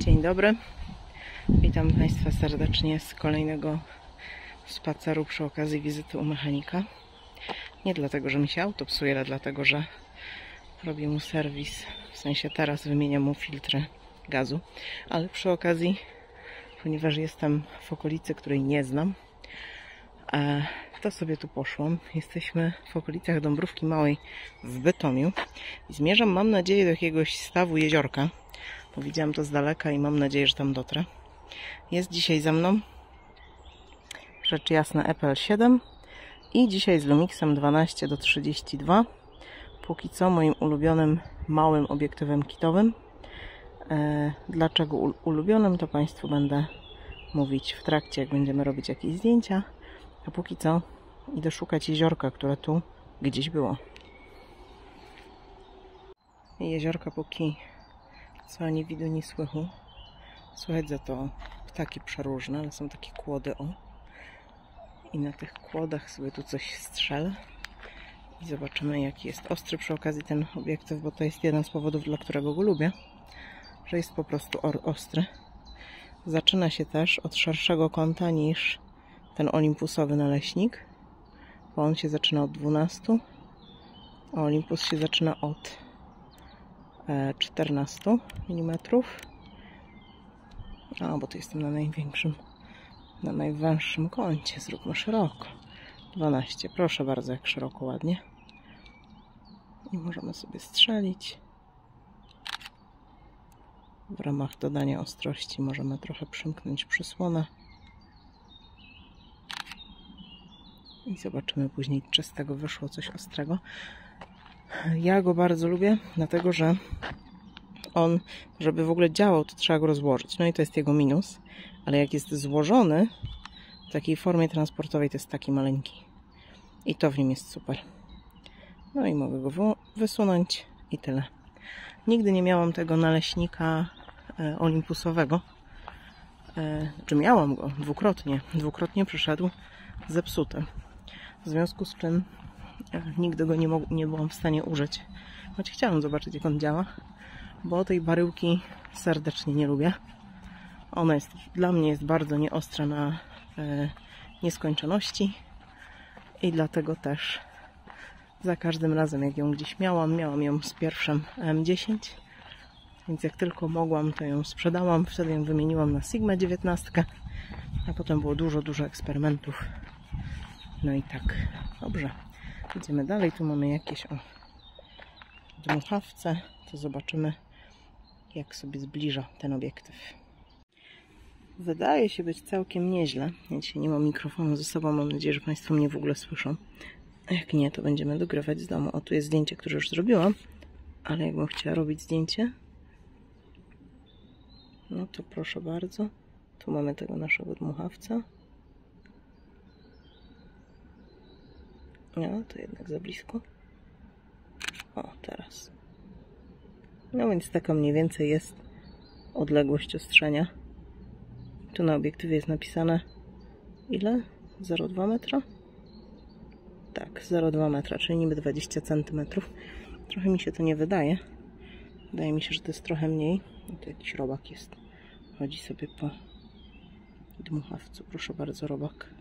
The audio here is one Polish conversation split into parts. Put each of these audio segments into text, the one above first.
Dzień dobry, witam Państwa serdecznie z kolejnego spaceru przy okazji wizyty u mechanika. Nie dlatego, że mi się auto psuje, ale dlatego, że robię mu serwis, w sensie teraz wymieniam mu filtry gazu, ale przy okazji, ponieważ jestem w okolicy, której nie znam, to sobie tu poszłam. Jesteśmy w okolicach Dąbrówki Małej w Bytomiu i zmierzam, mam nadzieję, do jakiegoś stawu jeziorka, bo widziałam to z daleka i mam nadzieję, że tam dotrę. Jest dzisiaj ze mną, rzecz jasna, EPL7 i dzisiaj z Lumixem 12-32. Póki co moim ulubionym małym obiektywem kitowym. Dlaczego ulubionym, to Państwu będę mówić w trakcie, jak będziemy robić jakieś zdjęcia. A póki co idę szukać jeziorka, które tu gdzieś było. Jeziorka póki co ani widu, ni słychu. Słychać za to ptaki przeróżne, ale są takie kłody, o. I na tych kłodach sobie tu coś strzelę. I zobaczymy, jaki jest ostry przy okazji ten obiektyw, bo to jest jeden z powodów, dla którego go lubię. Że jest po prostu ostry. Zaczyna się też od szerszego kąta niż ten olimpusowy naleśnik, bo on się zaczyna od 12, a Olympus się zaczyna od 14 mm. A, bo to jestem na największym, na najwęższym kącie. Zróbmy szeroko. 12. Proszę bardzo, jak szeroko, ładnie. I możemy sobie strzelić. W ramach dodania ostrości możemy trochę przymknąć przysłonę. I zobaczymy później, czy z tego wyszło coś ostrego. Ja go bardzo lubię, dlatego że on, żeby w ogóle działał, to trzeba go rozłożyć. No i to jest jego minus. Ale jak jest złożony w takiej formie transportowej, to jest taki maleńki. I to w nim jest super. No i mogę go wysunąć i tyle. Nigdy nie miałam tego naleśnika olimpusowego. Czy miałam go dwukrotnie. Dwukrotnie przyszedł zepsuty. W związku z czym nigdy go nie byłam w stanie użyć. Choć chciałam zobaczyć, jak on działa, bo tej baryłki serdecznie nie lubię. Ona jest, dla mnie jest bardzo nieostra na nieskończoności i dlatego też za każdym razem, jak ją gdzieś miałam ją z pierwszym M10, więc jak tylko mogłam, to ją sprzedałam. Wtedy ją wymieniłam na Sigma 19, a potem było dużo eksperymentów. No i tak, dobrze. Idziemy dalej. Tu mamy jakieś dmuchawce. To zobaczymy, jak sobie zbliża ten obiektyw. Wydaje się być całkiem nieźle. Ja dzisiaj nie mam mikrofonu ze sobą. Mam nadzieję, że Państwo mnie w ogóle słyszą. A jak nie, to będziemy dogrywać z domu. O, tu jest zdjęcie, które już zrobiłam. Ale jakbym chciała robić zdjęcie, no to proszę bardzo. Tu mamy tego naszego dmuchawca. No, to jednak za blisko. O, teraz. No więc taka mniej więcej jest odległość ostrzenia. Tu na obiektywie jest napisane ile? 0,2 metra? Tak, 0,2 metra, czyli niby 20 cm. Trochę mi się to nie wydaje. Wydaje mi się, że to jest trochę mniej. No to jakiś robak jest. Chodzi sobie po dmuchawcu. Proszę bardzo, robak.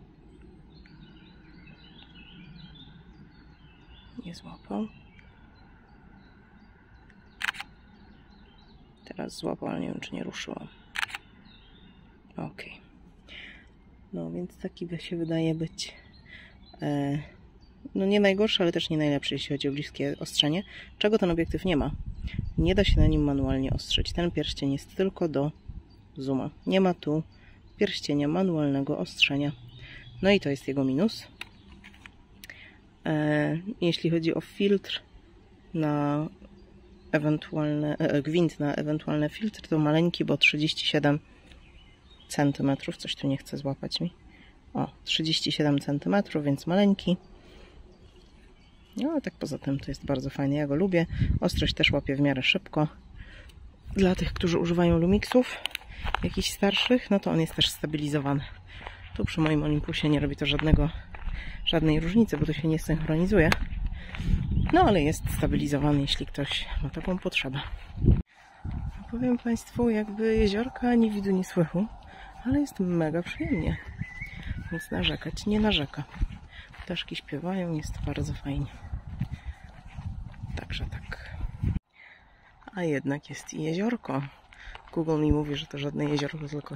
Nie złapał. Teraz złapał, ale nie wiem, czy nie ruszyłam. Ok. No więc taki się wydaje być no nie najgorszy, ale też nie najlepszy, jeśli chodzi o bliskie ostrzenie. Czego ten obiektyw nie ma? Nie da się na nim manualnie ostrzyć. Ten pierścień jest tylko do zooma. Nie ma tu pierścienia manualnego ostrzenia. No i to jest jego minus. Jeśli chodzi o filtr na ewentualne, gwint na ewentualne filtry, to maleńki, bo 37 cm. Coś tu nie chce złapać mi. O, 37 cm, więc maleńki. No, a tak poza tym to jest bardzo fajny. Ja go lubię. Ostrość też łapię w miarę szybko. Dla tych, którzy używają Lumixów jakichś starszych, no to on jest też stabilizowany. Tu przy moim Olympusie nie robi to żadnej różnicy, bo to się nie synchronizuje. No ale jest stabilizowany, jeśli ktoś ma taką potrzebę. powiem Państwu, jakby jeziorka ani widu, ni słychu, ale jest mega przyjemnie. Nic narzekać nie narzeka. Ptaszki śpiewają, jest bardzo fajnie. Także tak. A jednak jest i jeziorko. Google mi mówi, że to żadne jeziorko, tylko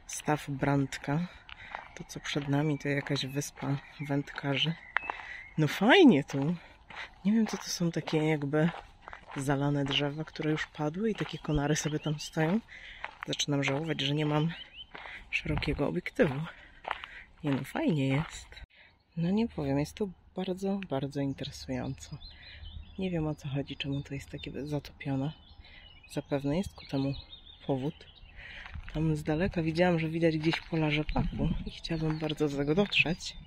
staw Brandka. To, co przed nami, to jakaś wyspa wędkarzy. No fajnie tu. Nie wiem, co to są takie jakby zalane drzewa, które już padły i takie konary sobie tam stoją. Zaczynam żałować, że nie mam szerokiego obiektywu. Nie no, fajnie jest. No nie powiem, jest to bardzo, bardzo interesująco. Nie wiem, o co chodzi, czemu to jest takie zatopione. Zapewne jest ku temu powód. Tam z daleka widziałam, że widać gdzieś pola rzepaku i chciałabym bardzo do tego dotrzeć.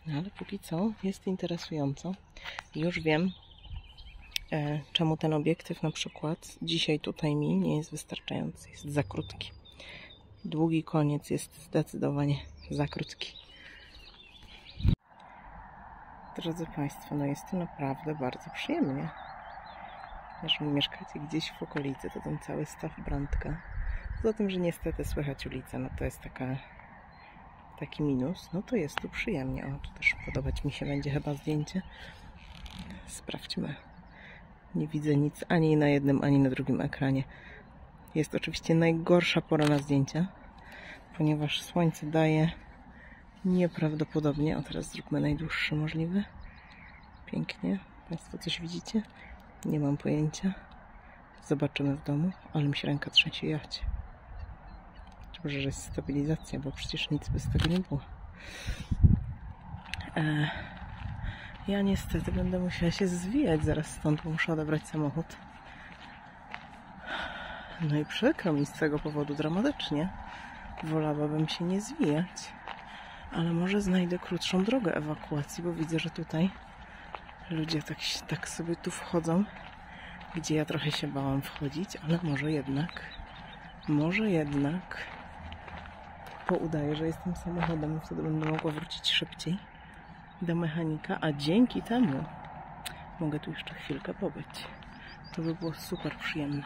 No ale póki co jest interesująco. Już wiem, czemu ten obiektyw na przykład dzisiaj tutaj mi nie jest wystarczający. Jest za krótki. Długi koniec jest zdecydowanie za krótki. Drodzy Państwo, no jest to naprawdę bardzo przyjemnie. Jeżeli mieszkacie gdzieś w okolicy, to ten cały staw Brandka. Poza tym, że niestety słychać ulicę, no to jest taki minus, no to jest tu przyjemnie. O, tu też podobać mi się będzie chyba zdjęcie. Sprawdźmy. Nie widzę nic ani na jednym, ani na drugim ekranie. Jest oczywiście najgorsza pora na zdjęcia, ponieważ słońce daje nieprawdopodobnie. O, teraz zróbmy najdłuższy możliwy. Pięknie. Państwo coś widzicie? Nie mam pojęcia. Zobaczymy w domu, ale mi się ręka trzęsie, jachcie. Dobrze, że jest stabilizacja, bo przecież nic bez tego nie było. Ja niestety będę musiała się zwijać zaraz stąd, bo muszę odebrać samochód. No i przykro mi z tego powodu dramatycznie. Wolałabym się nie zwijać. Ale może znajdę krótszą drogę ewakuacji, bo widzę, że tutaj ludzie tak sobie tu wchodzą, gdzie ja trochę się bałam wchodzić, ale może jednak poudaję, że jestem samochodem i wtedy będę mogła wrócić szybciej do mechanika, a dzięki temu mogę tu jeszcze chwilkę pobyć. To by było super przyjemne.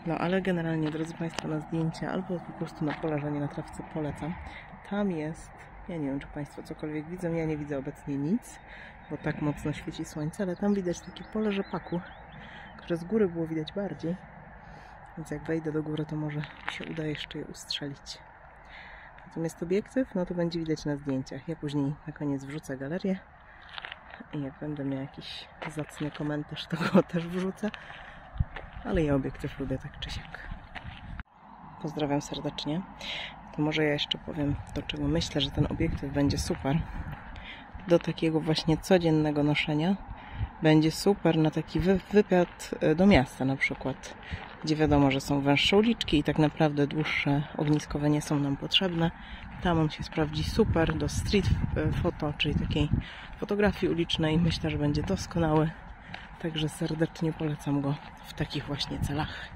No ale generalnie, drodzy Państwo, na zdjęcia albo po prostu na poleżenie na trawce polecam. Tam jest, ja nie wiem, czy Państwo cokolwiek widzą, ja nie widzę obecnie nic, bo tak mocno świeci słońce, ale tam widać takie pole rzepaku, które z góry było widać bardziej. Więc jak wejdę do góry, to może się uda jeszcze je ustrzelić. Natomiast obiektyw, no to będzie widać na zdjęciach. Ja później na koniec wrzucę galerię i jak będę miał jakiś zacny komentarz, to go też wrzucę. Ale ja obiektyw lubię tak czy siak. Pozdrawiam serdecznie. To może ja jeszcze powiem, do czego myślę, że ten obiektyw będzie super. Do takiego właśnie codziennego noszenia. Będzie super na taki wywiad do miasta na przykład, gdzie wiadomo, że są węższe uliczki i tak naprawdę dłuższe ogniskowe nie są nam potrzebne. Tam on się sprawdzi super do street photo, czyli takiej fotografii ulicznej. Myślę, że będzie doskonały. Także serdecznie polecam go w takich właśnie celach.